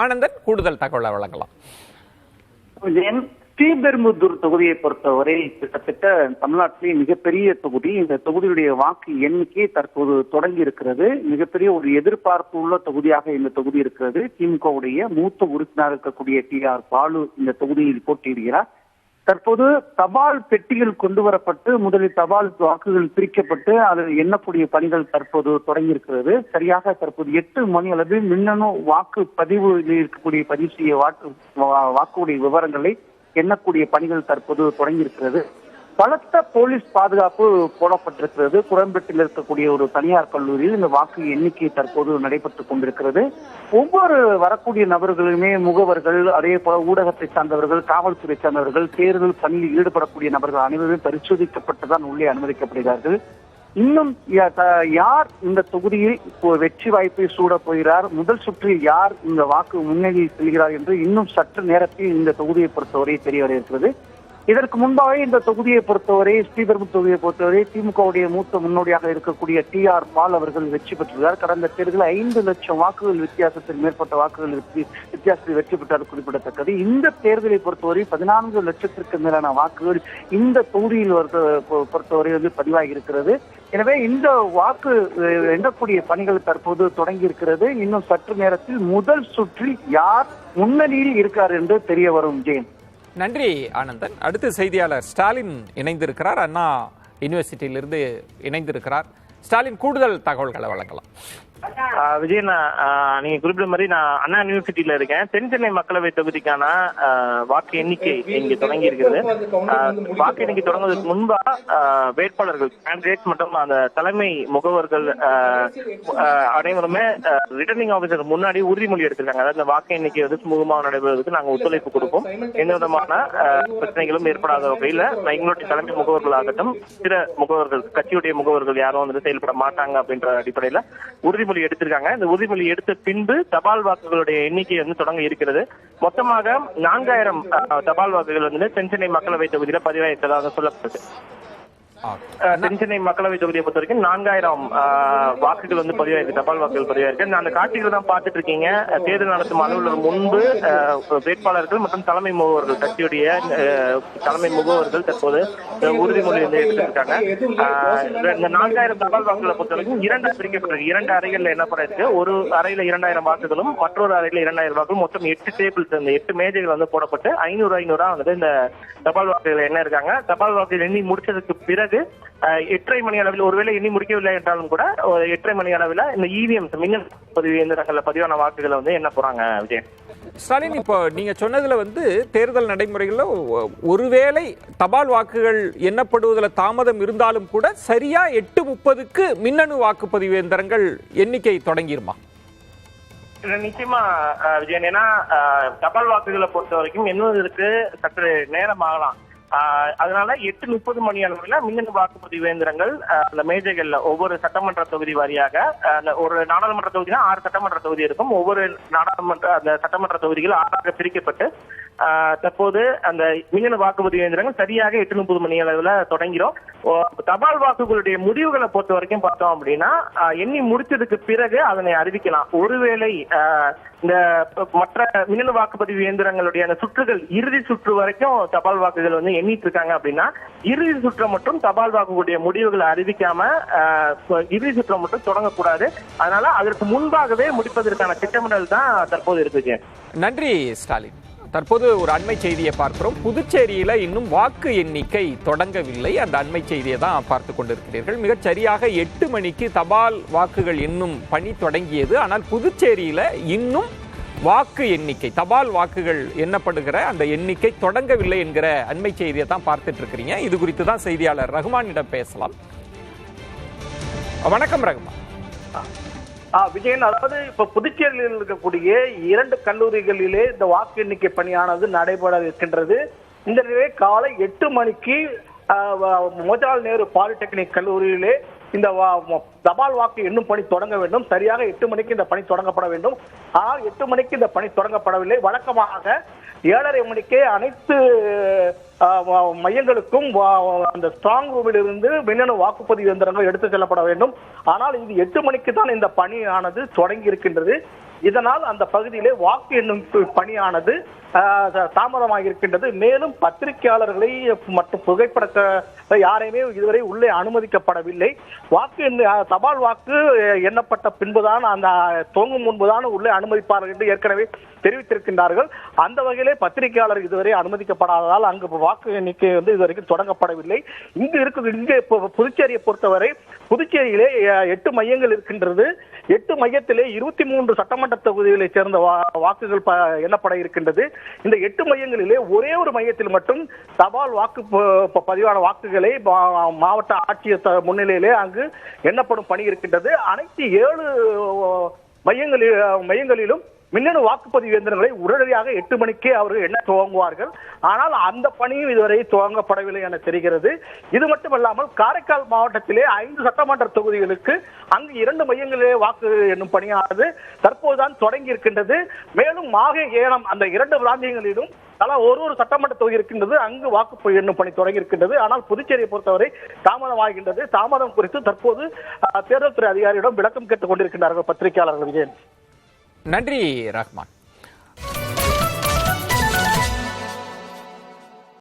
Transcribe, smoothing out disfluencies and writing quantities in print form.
ஆனந்தன் கூடுதல் தகவலை வழங்கலாம். ஸ்ரீபெரும்புதூர் தொகுதியை பொறுத்தவரை கிட்டத்தட்ட தமிழ்நாட்டிலே மிகப்பெரிய தொகுதி. இந்த தொகுதியுடைய வாக்கு எண்ணிக்கை தற்போது தொடங்கி இருக்கிறது. மிகப்பெரிய ஒரு எதிர்பார்ப்பு உள்ள தொகுதியாக இந்த தொகுதி இருக்கிறது. திமுகவுடைய மூத்த உறுப்பினர் இருக்கக்கூடிய TR பாலு இந்த தொகுதியில் போட்டியிடுகிறார். தற்போது தபால் பெட்டிகள் கொண்டு வரப்பட்டு முதலில் தபால் வாக்குகள் பிரிக்கப்பட்டு அதில் எண்ணக்கூடிய பணிகள் தற்போது தொடங்கி இருக்கிறது. சரியாக தற்போது 8 மணி அளவில் மின்னணு வாக்கு பதிவில் இருக்கக்கூடிய பதிவு செய்ய வாக்குடைய விவரங்களை எண்ணக்கூடிய பணிகள் தற்போது தொடங்கி இருக்கிறது. பலத்த போலீஸ் பாதுகாப்பு போடப்பட்டிருக்கிறது. குரம்பேட்டில் இருக்கக்கூடிய ஒரு தனியார் கல்லூரியில் இந்த வாக்கு எண்ணிக்கை தற்போது நடைபெற்றுக் கொண்டிருக்கிறது. ஒவ்வொரு வரக்கூடிய நபர்களுமே முகவர்கள், அதே போல ஊடகத்தை சார்ந்தவர்கள், காவல்துறை சார்ந்தவர்கள், தேர்தல் பணியில் ஈடுபடக்கூடிய நபர்கள் அனைவரும் பரிசோதிக்கப்பட்டுதான் உள்ளே அனுமதிக்கப்படுகிறார்கள். இன்னும் யார் இந்த தொகுதியில் வெற்றி வாய்ப்பை சூட போகிறார், முதல் சுற்றில் யார் இந்த வாக்கு முன்னணியில் செல்கிறார் என்று இன்னும் சற்று நேரத்தில் இந்த தொகுதியை பொறுத்தவரை தெரிய வர இருக்கிறது. இதற்கு முன்பாக இந்த தொகுதியை பொறுத்தவரை, ஸ்ரீபெரும்புதூர் தொகுதியை பொறுத்தவரை திமுகவுடைய மூத்த முன்னோடியாக இருக்கக்கூடிய TR பால் அவர்கள் வெற்றி பெற்றுள்ளார். கடந்த தேர்தலில் 5 லட்சம் வாக்குகள் வித்தியாசத்தில் மேற்பட்ட வாக்குகள் வித்தியாசத்தில் வெற்றி பெற்றார் குறிப்பிடத்தக்கது. இந்த தேர்தலை பொறுத்தவரை 14 லட்சத்திற்கு மேலான வாக்குகள் இந்த தொகுதியில் பொறுத்தவரை பதிவாகி இருக்கிறது. எனவே இந்த வாக்கு எண்ணக்கூடிய பணிகள் தற்போது தொடங்கி இருக்கிறது. இன்னும் சற்று நேரத்தில் முதல் சுற்றில் யார் முன்னணியில் இருக்கார் என்று தெரிய வரும். ஜெயன், நன்றி ஆனந்தன். அடுத்து செய்தியாளர் ஸ்டாலின் இணைந்திருக்கிறார். அண்ணா யூனிவர்சிட்டியிலிருந்து இணைந்திருக்கிறார். ஸ்டாலின் கூடுதல் தகவல்களை வழங்கலாம். விஜயன், நீங்க குறிப்பிட்ட மாதிரி நான் அண்ணா யூனிவர்சிட்டியில இருக்கேன். தென் சென்னை மக்களவை தொகுதிக்கான வாக்கு எண்ணிக்கை இங்கு தொடங்கி இருக்கிறது. வாக்கு எண்ணிக்கை தொடங்குவதற்கு முன்பா வேட்பாளர்கள், கேண்டிடேட் மற்றும் அந்த தலைமை முகவர்கள் அனைவருமே ரிட்டர்னிங் ஆபீசர் முன்னாடி உறுதிமொழி எடுத்திருக்காங்க. அதாவது இந்த வாக்கு எண்ணிக்கை சுமூகமாக நடைபெறுவதற்கு நாங்கள் ஒத்துழைப்பு கொடுப்போம், எந்த விதமான பிரச்சனைகளும் ஏற்படாத வகையில் எங்களுடைய தலைமை முகவர்களாகட்டும் பிற முகவர்கள், கட்சியுடைய முகவர்கள் யாரும் செயல்பட மாட்டாங்க அப்படின்ற அடிப்படையில் உறுதிமொழி எடுத்திருக்காங்க. இந்த உறுதிமொழி எடுத்த பின்பு தபால் வாக்குகளுடைய எண்ணிக்கை தொடங்க இருக்கிறது. மொத்தமாக 4000 தபால் வாக்குகள் தென் சென்னை மக்களவை தொகுதியில பதிவாயிருப்பதாக சொல்லப்படுது. தென் சென்னை மக்களவை தொகுதியை பொறுத்த வரைக்கும் 4000 வாக்குகள் பதிவாயிருக்கு, தபால் வாக்குகள் பதிவாயிருக்கு. அந்த காட்சிகள் தான் பார்த்துட்டு இருக்கீங்க. தேர்தல் நடத்தும் அலுவலர் முன்பு வேட்பாளர்கள் மற்றும் தலைமை முகவர்கள், கட்சியுடைய தலைமை முகவர்கள் தற்போது உறுதிமொழி எடுத்திருக்காங்க. இந்த 4000 தபால் வாக்குகளை பொறுத்த வரைக்கும் 2 பிரிக்கப்பட்டிருக்கு. 2 அறைகள் எண்ணப்பட இருக்கு. ஒரு அறையில 2000 வாக்குகளும் மற்றொரு அறையில 2000 வாக்குகளும், மொத்தம் 8 டேபிள்ஸ், 8 மேஜைகள் போடப்பட்டு 500 இந்த தபால் வாக்குகள் எண்ண இருக்காங்க. தபால் வாக்குகள் எண்ணி முடிச்சதுக்கு பிறகு 8:30 மணி அளவில், ஒருவேளை எண்ணி முடிக்கவில்லை என்றாலும் கூட 8:30 மணி அளவில் இந்த EVM மின்னணு பதிவு இயந்திரங்கள்ல பதிவான வாக்குகளை என்ன போறாங்க. விஜய், ஸ்டாலின், இப்போ நீங்க சொன்னதுல தேர்தல் நடைமுறைகள்ல ஒருவேளை தபால் வாக்குகள் எண்ணப்படுவதில் தாமதம் இருந்தாலும் கூட சரியா 8:30க்கு மின்னணு வாக்குப்பதிவு இயந்திரங்கள் எண்ணிக்கை தொடங்கிருமா? நிச்சயமா விஜயன், ஏன்னா தபால் வாக்குகளை பொறுத்த வரைக்கும் எண்ணுவதற்கு சற்று நேரம் ஆகலாம். அதனால 8:30 மணி அளவில் மின்னணு வாக்குப்பதிவு இயந்திரங்கள் அந்த மேஜைகள்ல ஒவ்வொரு சட்டமன்ற தொகுதி வாரியாக, ஒரு நாடாளுமன்ற தொகுதினா 6 சட்டமன்ற தொகுதி இருக்கும். ஒவ்வொரு அந்த சட்டமன்ற தொகுதிகள் 6ஆக பிரிக்கப்பட்டு தற்போது அந்த மின்னணு வாக்குப்பதிவு இயந்திரங்கள் சரியாக 8:30 மணி அளவில் தொடங்கிறோம். தபால் வாக்குகளுடைய முடிவுகளை பொறுத்த வரைக்கும் பார்த்தோம் அப்படின்னா எண்ணி முடிச்சதுக்கு பிறகு அதனை அறிவிக்கலாம். ஒருவேளை இந்த மற்ற மின்னணு வாக்குப்பதிவு இயந்திரங்களுடைய அந்த சுற்றுகள் இறுதி சுற்று வரைக்கும் தபால் வாக்குகள் எண்ணிட்டு இருக்காங்க அப்படின்னா இறுதி சுற்றை மட்டும் தபால் வாக்குகளுடைய முடிவுகளை அறிவிக்காம இறுதி சுற்றை மட்டும் தொடங்கக்கூடாது. அதனால அதற்கு முன்பாகவே முடிப்பதற்கான திட்டமிடல் தான் தற்போது இருக்கு. நன்றி ஸ்டாலின். தற்போது ஒரு அண்மை செய்தியை பார்க்கிறோம். புதுச்சேரியில இன்னும் வாக்கு எண்ணிக்கை தொடங்கவில்லை. அந்த அண்மை செய்தியை தான் பார்த்து கொண்டிருக்கிறீர்கள். மிகச் சரியாக 8 மணிக்கு தபால் வாக்குகள் எண்ணும் பணி தொடங்கியது. ஆனால் புதுச்சேரியில இன்னும் வாக்கு எண்ணிக்கை, தபால் வாக்குகள் எண்ணப்படுகிற அந்த எண்ணிக்கை தொடங்கவில்லை என்கிற அண்மை செய்தியை தான் பார்த்துட்டு இருக்கிறீங்க. இது குறித்து தான் செய்தியாளர் ரகுமானிடம் பேசலாம். வணக்கம் ரகுமான். விஜயன், அதாவது இப்ப புதுச்சேரியில் இருக்கக்கூடிய 2 கல்லூரிகளிலே இந்த வாக்கு எண்ணிக்கை பணியானது நடைபெற இருக்கின்றது. இந்த நிலையை காலை 8 மணிக்கு மோதிலால் நேரு பாலிடெக்னிக் கல்லூரியிலே இந்த தபால் வாக்கு எண்ணும் பணி தொடங்க வேண்டும். சரியாக 8 மணிக்கு இந்த பணி தொடங்கப்பட வேண்டும். ஆனால் 8 மணிக்கு இந்த பணி தொடங்கப்படவில்லை. வழக்கமாக 7:30 மணிக்கே அனைத்து மையங்களுக்கும் அந்த ஸ்ட்ராங் ரூமில் இருந்து மின்னணு வாக்குப்பதிவு இயந்திரங்கள் எடுத்து செல்லப்பட வேண்டும். ஆனால் இது 8 மணிக்கு தான் இந்த பணியானது தொடங்கி இருக்கின்றது. இதனால் அந்த பகுதியிலே வாக்கு எண்ணும் பணியானது தாமதமாக இருக்கின்றது. மேலும் பத்திரிகையாளர்களை மற்றும் புகைப்படத்தை யாரையுமே இதுவரை உள்ளே அனுமதிக்கப்படவில்லை. வாக்கு தபால் வாக்கு எண்ணப்பட்ட பின்புதான் அந்த துவங்கும் முன்புதான் உள்ளே அனுமதிப்பார்கள் என்று ஏற்கனவே தெரிவித்திருக்கின்றார்கள். அந்த வகையிலே பத்திரிகையாளர் இதுவரை அனுமதிக்கப்படாததால் அங்கு வாக்கு எண்ணிக்கை இதுவரைக்கும் தொடங்கப்படவில்லை. இங்கே புதுச்சேரியை பொறுத்தவரை புதுச்சேரியிலே 8 மையங்கள் இருக்கின்றது. 8 மையத்திலே 23 சட்டமன்ற தொகுதிகளை சேர்ந்த வாக்குகள் எண்ணப்பட இருக்கின்றது. இந்த 8 மையங்களிலே ஒரே ஒரு மையத்தில் மட்டும் தபால் வாக்கு பதிவான வாக்குகளை மாவட்ட ஆட்சியர் முன்னிலையிலே அங்கு எண்ணப்படும் பணி இருக்கின்றது. அனைத்து 7 மையங்களிலும் மின்னணு வாக்குப்பதிவு இயந்திரங்களை உடனடியாக 8 மணிக்கே அவர்கள் எண்ண துவங்குவார்கள். ஆனால் அந்த பணியும் இதுவரை துவங்கப்படவில்லை என தெரிகிறது. இது மட்டுமல்லாமல் காரைக்கால் மாவட்டத்திலே 5 சட்டமன்ற தொகுதிகளுக்கு அங்கு 2 மையங்களிலே வாக்கு எண்ணும் பணியானது தற்போதுதான் தொடங்கி இருக்கின்றது. மேலும் மாகே ஏனம் அந்த 2 பிராந்தியங்களிலும் தலா ஒரு சட்டமன்ற தொகுதி இருக்கின்றது. அங்கு வாக்கு எண்ணும் பணி தொடங்கி இருக்கின்றது. ஆனால் புதுச்சேரியை பொறுத்தவரை தாமதமாகின்றது. தாமதம் குறித்து தற்போது தேர்தல் துறை அதிகாரியிடம் விளக்கம் கேட்டுக் கொண்டிருக்கின்றார்கள் பத்திரிகையாளர்கள். விஜயன், நன்றி ரஹ்மான்.